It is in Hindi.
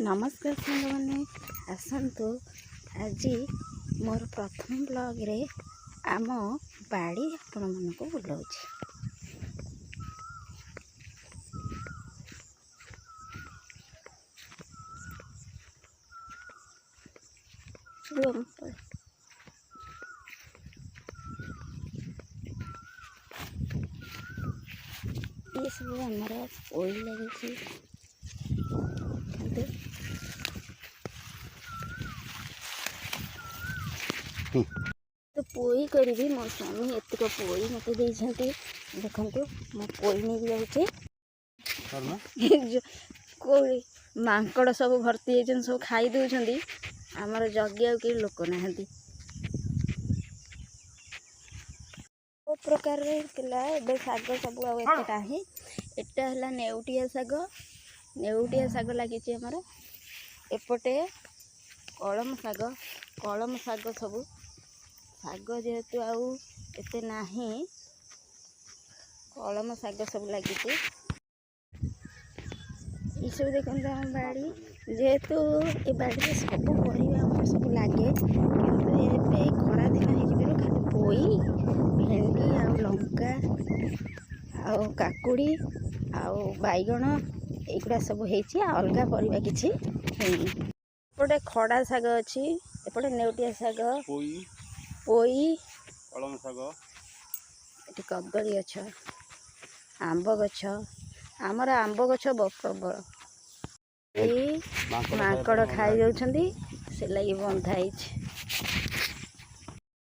नमस्कार सांग मैंने आसतु आज मोर प्रथम ब्लॉग रे आम बाड़ी आपण मन को बुलाऊँ। ये सब आमर पोई लगी तो पोई करी मो स्वामी एतिक पोई मत देखु मो पोई नहीं जाऊे कोई मांकड़ सब भर्ती होती सब खाई दौरान आमर जगिया कई लोक ना बहुत प्रकार शाग सब आटा ही एटा है नेउटिया शाग लगी आमर एपटे कलम शाग सब शाग जेहेतु आउ एते नाही कलम शाग सब लगी ये सब देखते आम बाड़ी जेहेतु ये बाड़ी सब पर सब लगे कि खरा दिन हो खाली पोई भेंडी आउ लंका आउ काकुड़ी आउ बैगण एगुड़ा सब होती अलग परिवा किसी एपटे खड़ा शाग अच्छी एपटे नेउटिया शाग पोई कलम शाग ये कदली गछ आंब गछ आमर आंब गछ प्रबल माकड़ खाई जाऊँ से लगी बंधा है।